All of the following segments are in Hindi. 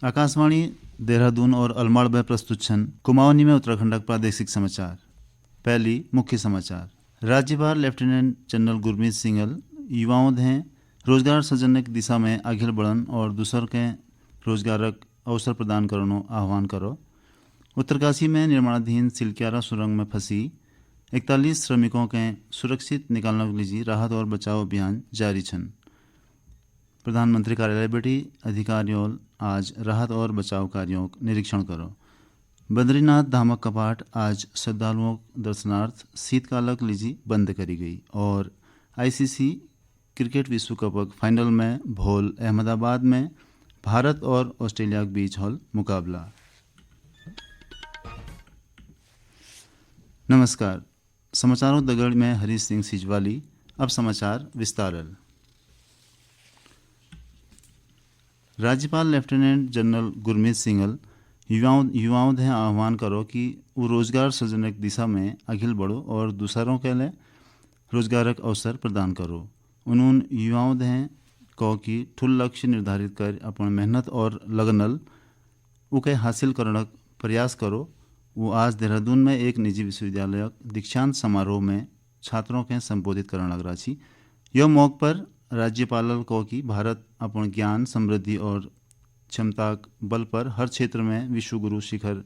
आकाशवाणी देहरादून और अलमाड़ में प्रस्तुत छन कुमाऊनी में उत्तराखंड प्रादेशिक समाचार। पहली मुख्य समाचार। राज्यपाल लेफ्टिनेंट जनरल गुरमीत सिंघल युवाओं हैं रोजगार सृजन की दिशा में आगे बढ़न और दूसर के रोजगारक अवसर प्रदान करनो आह्वान करो। उत्तरकाशी में निर्माणाधीन सिलक्यारा सुरंग में फंसी 41 श्रमिकों के सुरक्षित निकालने के लिए राहत और बचाव अभियान जारी छन। प्रधानमंत्री कार्यालय बेटी अधिकारियों आज राहत और बचाव कार्यों का निरीक्षण करो। बद्रीनाथ धामक कपाट आज श्रद्धालुओं दर्शनार्थ शीतकालक लीजी बंद करी गई और आईसीसी क्रिकेट विश्व कप फाइनल में भोल अहमदाबाद में भारत और ऑस्ट्रेलिया के बीच हॉल मुकाबला। नमस्कार, समाचारों दगड़ में हरीश सिंह सिजवाली। अब समाचार विस्तारल। राज्यपाल लेफ्टिनेंट जनरल गुरमीत सिंघल युवाओं से आह्वान करो कि वो रोजगार सृजन की दिशा में आगे बढ़ो और दूसरों के लिए रोजगारक अवसर प्रदान करो। उन्होंने युवाओं से कहो कि ठुल लक्ष्य निर्धारित कर अपन मेहनत और लगनल उके हासिल करने का प्रयास करो। वो आज देहरादून में एक निजी विश्वविद्यालय दीक्षांत समारोह में छात्रों के संबोधित करने लग रहा थी। यह मौके पर राज्यपाल को कि भारत अपन ज्ञान समृद्धि और क्षमता बल पर हर क्षेत्र में विश्व गुरु शिखर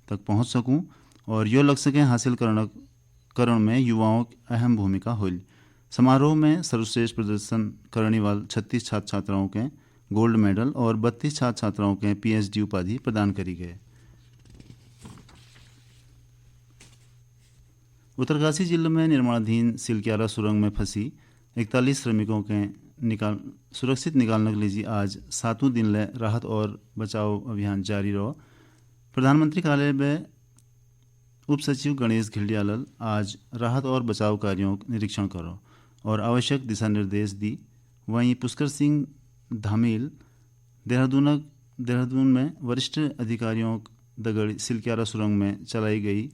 तक पहुंच सकूं और यो लक्ष्य के हासिल करण में युवाओं की अहम भूमिका हुई। समारोह में सर्वश्रेष्ठ प्रदर्शन करने वाले 36 छात्र छात्राओं के गोल्ड मेडल और 32 छात्र छात्राओं के पीएचडी उपाधि प्रदान करी गए। उत्तरकाशी जिले में निर्माणाधीन सिलक्यारा सुरंग में फंसी 41 श्रमिकों के सुरक्षित निकालने के लिए आज 7वें दिन ले राहत और बचाव अभियान जारी रहो। प्रधानमंत्री कार्यालय में उप सचिव गणेश घिल्डियाल आज राहत और बचाव कार्यों का निरीक्षण करो और आवश्यक दिशा निर्देश दी। वहीं पुष्कर सिंह धामील देहरादून में वरिष्ठ अधिकारियों दगड़ सिलक्यारा सुरंग में चलाई गई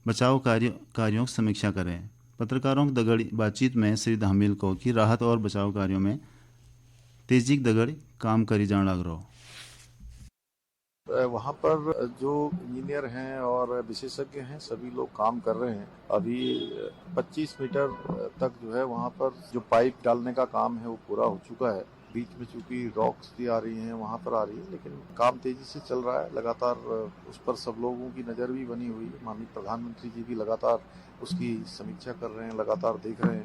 बचाव कार्यों की समीक्षा करें। पत्रकारों की दगड़ बातचीत में श्री धामील को कि राहत और बचाव कार्यों में तेजी दगड़ काम करी जाने लग रहा। वहाँ पर जो इंजीनियर हैं और विशेषज्ञ हैं सभी लोग काम कर रहे हैं। अभी 25 मीटर तक जो है वहाँ पर जो पाइप डालने का काम है वो पूरा हो चुका है। बीच में चूंकि रॉक्स भी आ रही हैं वहाँ पर आ रही है, लेकिन काम तेजी से चल रहा है। लगातार उस पर सब लोगों की नज़र भी बनी हुई है। माननीय प्रधानमंत्री जी भी लगातार उसकी समीक्षा कर रहे हैं, लगातार देख रहे हैं।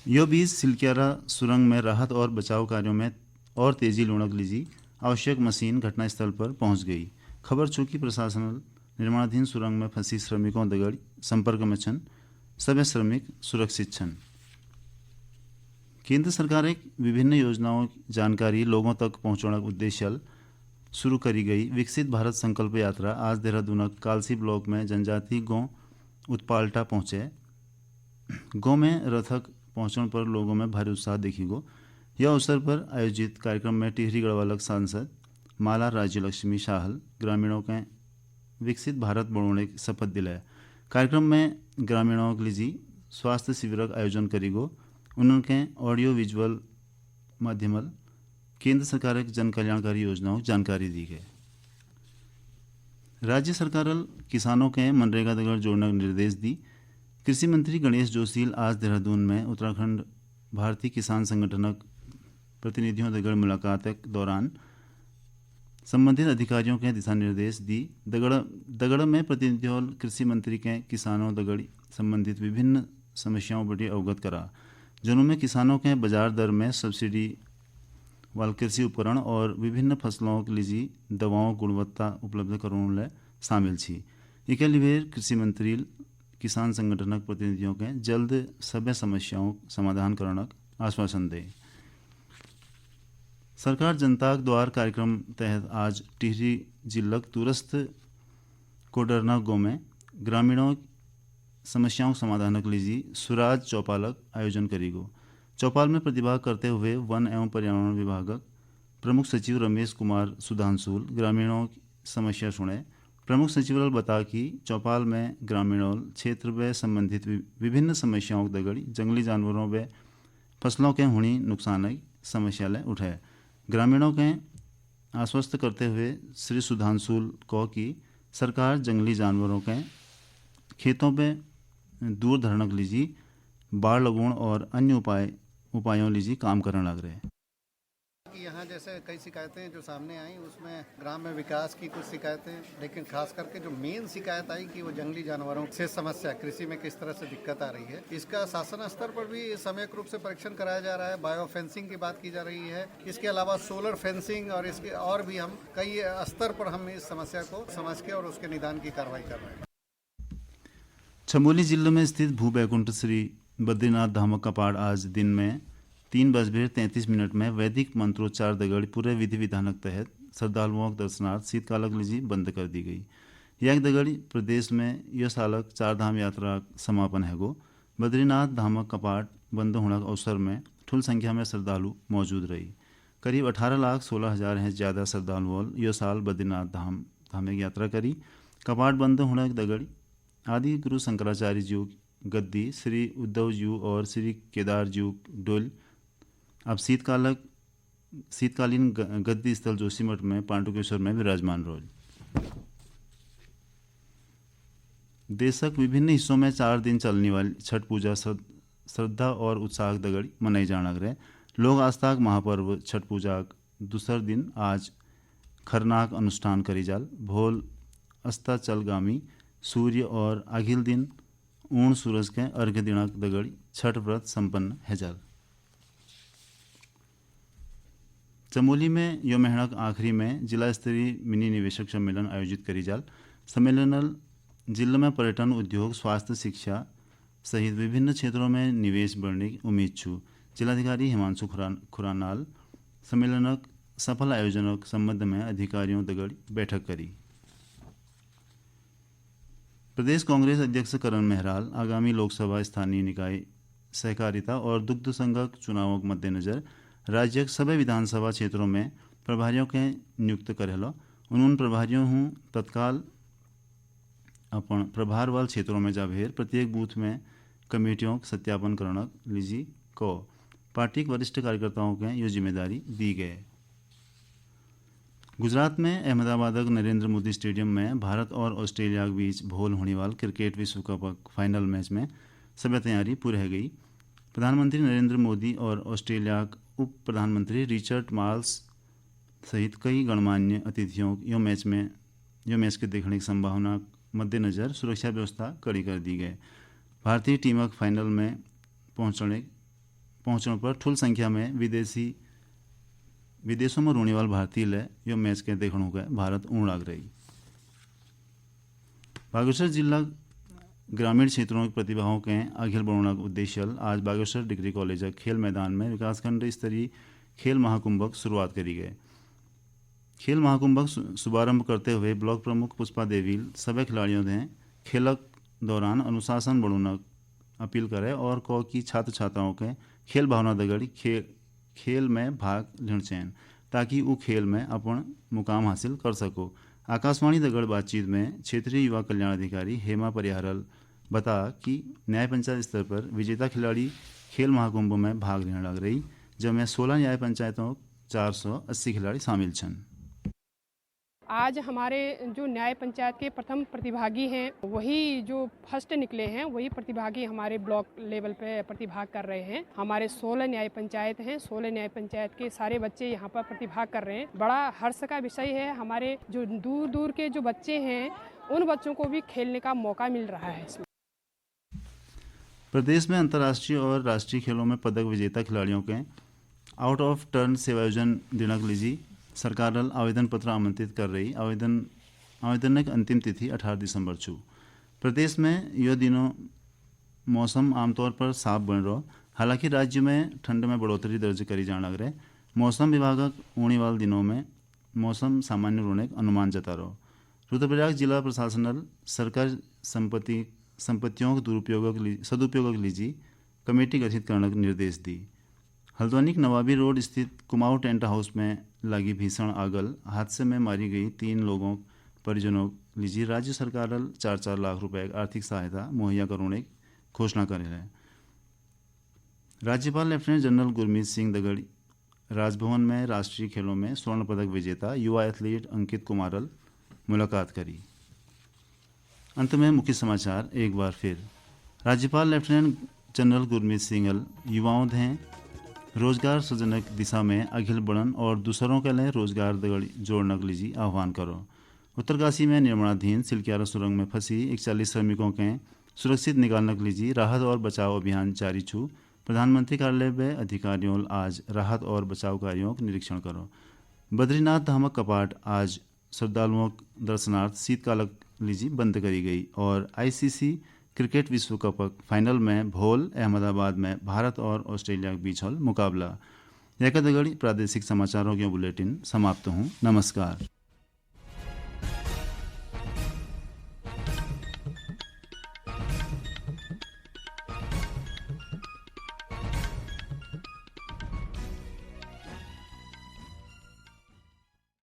यो बीच सिलक्यारा सुरंग में राहत और बचाव कार्यों में और तेजी लाने के लिए आवश्यक मशीन घटनास्थल पर पहुंच गई। खबर चूंकि प्रशासन निर्माणाधीन सुरंग में फंसी श्रमिकों दगड़ संपर्क में छन, सभी श्रमिक सुरक्षित छन। केंद्र सरकार एक विभिन्न योजनाओं की जानकारी लोगों तक पहुंचाने का उद्देश्य शुरू करी गई विकसित भारत संकल्प यात्रा आज देहरादून कालसी ब्लॉक में जनजाति गांव उत्पाल्टा पहुंचे। गांव में रथक पहुंचने पर लोगों में भारी उत्साह देखी गो। यह अवसर पर आयोजित कार्यक्रम में टिहरी गढ़वालक सांसद माला राज्यलक्ष्मी शाहल ग्रामीणों के विकसित भारत बनाने की शपथ दिलाया। कार्यक्रम में ग्रामीणों के लिए स्वास्थ्य शिविर का आयोजन करी गो। उनके ऑडियो विजुअल माध्यमल केंद्र सरकार की जन कल्याणकारी योजनाओं की जानकारी दी गई। राज्य सरकार किसानों के मनरेगा दगड़ जोड़ने का निर्देश दी। कृषि मंत्री गणेश जोशील आज देहरादून में उत्तराखंड भारतीय किसान संगठनक प्रतिनिधियों दगड़ मुलाकात के दौरान संबंधित अधिकारियों के दिशा निर्देश दी। दगड़ में प्रतिनिधियों कृषि मंत्री के किसानों दगड़ संबंधित विभिन्न समस्याओं बड़ी अवगत करा, जिनमें किसानों के बाजार दर में सब्सिडी वाले कृषि उपकरण और विभिन्न फसलों के लिए दवाओं गुणवत्ता उपलब्ध कराने शामिल थी। इसके लिए कृषि मंत्री किसान संगठनक प्रतिनिधियों के जल्द सभी समस्याओं समाधान करने का आश्वासन दे। सरकार जनता द्वार कार्यक्रम तहत आज टिहरी जिला दूरस्थ कोडरना गांव में ग्रामीणों समस्याओं समाधान के लिए सुराज चौपालक आयोजन करेगो। चौपाल में प्रतिभाग करते हुए वन एवं पर्यावरण विभाग प्रमुख सचिव रमेश कुमार सुधांशुल ग्रामीणों की समस्या सुने। प्रमुख सचिव ने बताया कि चौपाल में ग्रामीणों क्षेत्र में संबंधित विभिन्न समस्याओं दगड़ी जंगली जानवरों व फसलों के होनी नुकसान की समस्या ले उठाए। ग्रामीणों के आश्वस्त करते हुए श्री सुधांशुल को कि सरकार जंगली जानवरों के खेतों पे दूर धरणक लीजी बाढ़ लगुण और अन्य उपायों लीजी काम करने लग रहे। कि यहाँ जैसे कई शिकायतें जो सामने आई उसमें ग्राम में विकास की कुछ शिकायतें, लेकिन खास करके जो मेन शिकायत आई कि वो जंगली जानवरों से समस्या कृषि में किस तरह से दिक्कत आ रही है, इसका शासन स्तर पर भी समयक रूप से परीक्षण कराया जा रहा है। बायो फेंसिंग की बात की जा रही है, इसके अलावा सोलर फेंसिंग और इसके और भी हम कई स्तर पर हम इस समस्या को समझ के और उसके निदान की कार्रवाई कर रहे हैं। चमोली जिले में स्थित भू बैकुंठ श्री बद्रीनाथ धाम कपाट आज दिन में 3:33 में वैदिक मंत्रोच्चार दगड़ पूरे विधि विधानक तहत श्रद्धालुओं के दर्शनार्थ शीतकालक लीजी बंद कर दी गई। यह दगड़ी प्रदेश में यह सालक चार धाम यात्रा समापन है गो। बद्रीनाथ धाम कपाट बंद होने के अवसर में ठुल संख्या में श्रद्धालु मौजूद रही। करीब 18,16,000 हैं ज़्यादा श्रद्धालुओं यह साल बद्रीनाथ धाम की यात्रा करी। कपाट बंद होने के दगड़ी आदि गुरु शंकराचार्य जी गद्दी श्री उद्धव जी और श्री केदार जी डोल अब शीतकालीन गद्दी स्थल जोशीमठ में पांडुकेश्वर में विराजमान रोल। देशक विभिन्न हिस्सों में 4 दिन चलने वाली छठ पूजा श्रद्धा और उत्साह दगड़ी मनाई जाना रहे। लोग आस्था महापर्व छठ पूजा दूसर दिन आज खरनाक अनुष्ठान करी जाल। भोल अस्ताचलगामी सूर्य और अगिल दिन ऊण सूरज के अर्घ्य दिनाक दगड़ी छठ व्रत संपन्न है जाल। चमोली में यो महीना आखिरी में जिला स्तरीय मिनी निवेशक सम्मेलन आयोजित करी जाल। सम्मेलन जिले में पर्यटन उद्योग स्वास्थ्य शिक्षा सहित विभिन्न क्षेत्रों में निवेश बढ़ने की उम्मीद छू। जिलाधिकारी हिमांशु खुरानाल सम्मेलनक सफल आयोजनक संबंध में अधिकारियों दगड़ बैठक करी। प्रदेश कांग्रेस अध्यक्ष करण मेहराल आगामी लोकसभा स्थानीय निकाय सहकारिता और दुग्ध संघक चुनावों के मद्देनजर राज्य के सभी विधानसभा क्षेत्रों में प्रभारियों के नियुक्त करेलो। उन्होंने प्रभारियों हूँ तत्काल अपन प्रभार वाले क्षेत्रों में जाभेर प्रत्येक बूथ में कमेटियों का सत्यापन करना लीजी को पार्टी के वरिष्ठ कार्यकर्ताओं के ये जिम्मेदारी दी गई। गुजरात में अहमदाबाद नरेंद्र मोदी स्टेडियम में भारत और ऑस्ट्रेलिया के बीच भोल होने वाले क्रिकेट विश्व कप फाइनल मैच में सभी तैयारी पूरी हो गई। प्रधानमंत्री नरेंद्र मोदी और ऑस्ट्रेलिया के उप प्रधानमंत्री रिचर्ड मार्ल्स सहित कई गणमान्य अतिथियों यो मैच के देखने की संभावना मद्देनज़र सुरक्षा व्यवस्था कड़ी कर दी गई। भारतीय टीम के फाइनल में पहुंचने पर ठुल संख्या में विदेशों में रोने वाले भारतीय ले यो मैच के देखने को भारत ऊँ लाग रही। बागेश्वर जिला ग्रामीण क्षेत्रों की प्रतिभाओं के आगे बढ़ाने का उद्देश्य आज बागेश्वर डिग्री कॉलेज खेल मैदान में विकासखंड स्तरीय खेल महाकुंभ की शुरुआत करी गई। खेल महाकुंभ शुभारंभ करते हुए ब्लॉक प्रमुख पुष्पा देवी सभी खिलाड़ियों ने खेलक दौरान अनुशासन बढ़ाने अपील करे और को कि छात्र छात्राओं के खेल भावना दगड़ी खेल में भाग लेना चाहिए ताकि वो खेल में अपन मुकाम हासिल कर सको। आकाशवाणी दगड़ बातचीत में क्षेत्रीय युवा कल्याण अधिकारी हेमा परिहारल बता कि न्याय पंचायत स्तर पर विजेता खिलाड़ी खेल महाकुंभ में भाग लेने लग रही, जिसमें 16 न्याय पंचायतों 480 खिलाड़ी शामिल छन। आज हमारे जो न्याय पंचायत के प्रथम प्रतिभागी हैं वही जो फर्स्ट निकले हैं वही प्रतिभागी हमारे ब्लॉक लेवल पे प्रतिभाग कर रहे हैं। हमारे 16 न्याय पंचायत हैं, 16 न्याय पंचायत के सारे बच्चे यहाँ पर प्रतिभाग कर रहे हैं। बड़ा हर्ष का विषय है। हमारे जो दूर दूर के जो बच्चे हैं उन बच्चों को भी खेलने का मौका मिल रहा है। इसमें प्रदेश में अंतर्राष्ट्रीय और राष्ट्रीय खेलों में पदक विजेता खिलाड़ियों के आउट ऑफ टर्न सेवायोजन दिनक लीजी सरकार आवेदन पत्र आमंत्रित कर रही। आवेदन की अंतिम तिथि 18 दिसंबर छू। प्रदेश में यह दिनों मौसम आमतौर पर साफ बन रहा, हालांकि राज्य में ठंड में बढ़ोतरी दर्ज करी जाने लग रहे। मौसम विभाग आने वाले दिनों में मौसम सामान्य रहने का अनुमान जता रहा। रुद्रप्रयाग जिला प्रशासन सरकारी संपत्तियों के सदुपयोग लीजी कमेटी गठित करने का निर्देश दी। हल्द्वानी के नवाबी रोड स्थित कुमाऊं टेंट हाउस में लगी भीषण आगल हादसे में मारी गई 3 लोगों परिजनों लीजिए राज्य सरकार 4-4 लाख रुपए आर्थिक सहायता मुहैया करने की घोषणा करे है। राज्यपाल लेफ्टिनेंट जनरल गुरमीत सिंह दगड़ी राजभवन में राष्ट्रीय खेलों में स्वर्ण पदक विजेता युवा एथलीट अंकित कुमारल मुलाकात करी। अंत में मुख्य समाचार एक बार फिर। राज्यपाल लेफ्टिनेंट जनरल गुरमीत सिंघल युवाओं हैं रोजगार सृजन दिशा में अखिल बढ़न और दूसरों के लिए रोजगार जोड़ने के लिए आह्वान करो। उत्तरकाशी में निर्माणाधीन सिलक्यारा सुरंग में फंसी 41 श्रमिकों के सुरक्षित निकालने के लिए राहत और बचाव अभियान जारी छू। प्रधानमंत्री कार्यालय में अधिकारियों आज राहत और बचाव कार्यों का निरीक्षण करो। बद्रीनाथ धामक कपाट आज श्रद्धालुओं दर्शनार्थ शीतकाल लीजी बंद करी गई और आईसीसी क्रिकेट विश्व कप फाइनल में भोल अहमदाबाद में भारत और ऑस्ट्रेलिया के बीच हल मुकाबला। यह प्रादेशिक समाचारों के बुलेटिन समाप्त हूँ। नमस्कार।